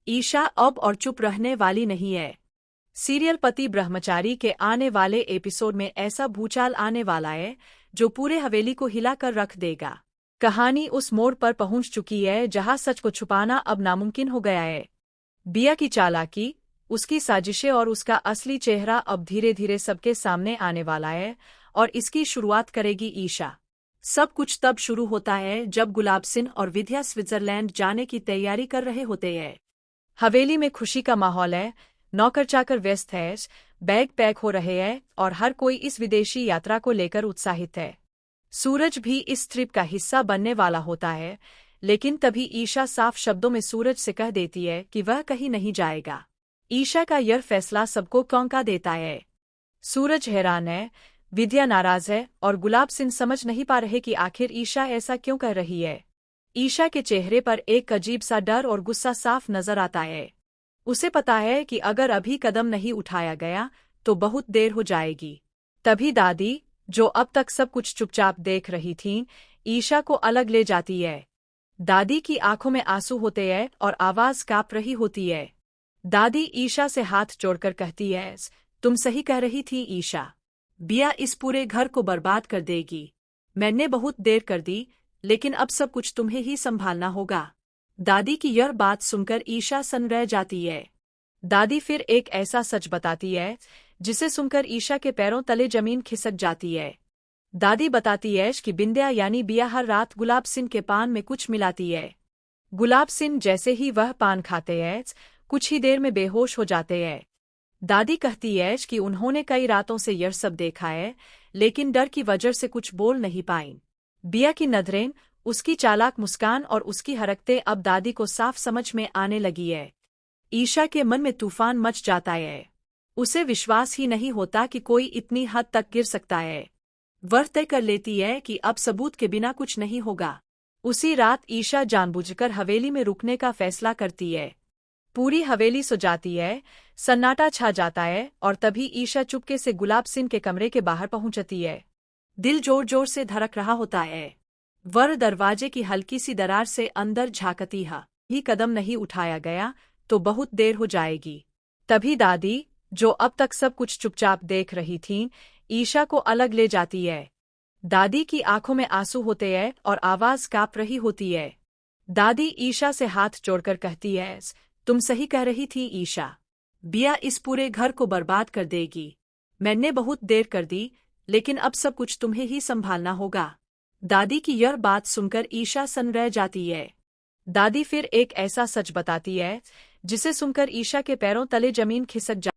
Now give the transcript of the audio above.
ईशा अब और चुप रहने वाली नहीं है। सीरियल पति ब्रह्मचारी के आने वाले एपिसोड में ऐसा भूचाल आने वाला है जो पूरे हवेली को हिलाकर रख देगा। कहानी उस मोड़ पर पहुंच चुकी है जहां सच को छुपाना अब नामुमकिन हो गया है। बिया की चालाकी, उसकी साजिशें और उसका असली चेहरा अब धीरे धीरे सबके सामने आने वाला है और इसकी शुरुआत करेगी ईशा। सब कुछ तब शुरू होता है जब गुलाब सिंह और विद्या स्विट्जरलैंड जाने की तैयारी कर रहे होते हैं। हवेली में खुशी का माहौल है, नौकर चाकर व्यस्त है, बैग पैक हो रहे हैं और हर कोई इस विदेशी यात्रा को लेकर उत्साहित है। सूरज भी इस ट्रिप का हिस्सा बनने वाला होता है, लेकिन तभी ईशा साफ शब्दों में सूरज से कह देती है कि वह कहीं नहीं जाएगा। ईशा का यह फैसला सबको चौंका देता है। सूरज हैरान है, विद्या नाराज है और गुलाब सिंह समझ नहीं पा रहे कि आखिर ईशा ऐसा क्यों कर रही है। ईशा के चेहरे पर एक अजीब सा डर और गुस्सा साफ नजर आता है। उसे पता है कि अगर अभी कदम नहीं उठाया गया तो बहुत देर हो जाएगी। तभी दादी, जो अब तक सब कुछ चुपचाप देख रही थीं, ईशा को अलग ले जाती है। दादी की आंखों में आंसू होते हैं और आवाज कांप रही होती है। दादी ईशा से हाथ जोड़कर कहती है, तुम सही कह रही थी ईशा, बिया इस पूरे घर को बर्बाद कर देगी। मैंने बहुत देर कर दी, लेकिन अब सब कुछ तुम्हें ही संभालना होगा। दादी की यह बात सुनकर ईशा सन रह जाती है। दादी फिर एक ऐसा सच बताती है जिसे सुनकर ईशा के पैरों तले जमीन खिसक जाती है। दादी बताती है कि बिंदिया यानी बिया हर रात गुलाब सिंह के पान में कुछ मिलाती है। गुलाब सिंह जैसे ही वह पान खाते हैं, कुछ ही देर में बेहोश हो जाते हैं। दादी कहती है कि उन्होंने कई रातों से यह सब देखा है, लेकिन डर की वजह से कुछ बोल नहीं पाईं। बिया की नजरें, उसकी चालाक मुस्कान और उसकी हरकतें अब दादी को साफ समझ में आने लगी है। ईशा के मन में तूफान मच जाता है। उसे विश्वास ही नहीं होता कि कोई इतनी हद तक गिर सकता है। वह तय कर लेती है कि अब सबूत के बिना कुछ नहीं होगा। उसी रात ईशा जानबूझकर हवेली में रुकने का फैसला करती है। पूरी हवेली सो जाती है, सन्नाटा छा जाता है और तभी ईशा चुपके से गुलाब सिंह के कमरे के बाहर पहुंचती है। दिल जोर जोर से धड़क रहा होता है। वह दरवाजे की हल्की सी दरार से अंदर झांकती है। ही कदम नहीं उठाया गया तो बहुत देर हो जाएगी। तभी दादी, जो अब तक सब कुछ चुपचाप देख रही थीं, ईशा को अलग ले जाती है। दादी की आंखों में आंसू होते हैं और आवाज कांप रही होती है। दादी ईशा से हाथ जोड़कर कहती है, तुम सही कह रही थी ईशा, बिया इस पूरे घर को बर्बाद कर देगी। मैंने बहुत देर कर दी, लेकिन अब सब कुछ तुम्हें ही संभालना होगा। दादी की यह बात सुनकर ईशा सन रह जाती है। दादी फिर एक ऐसा सच बताती है जिसे सुनकर ईशा के पैरों तले जमीन खिसक जाती है।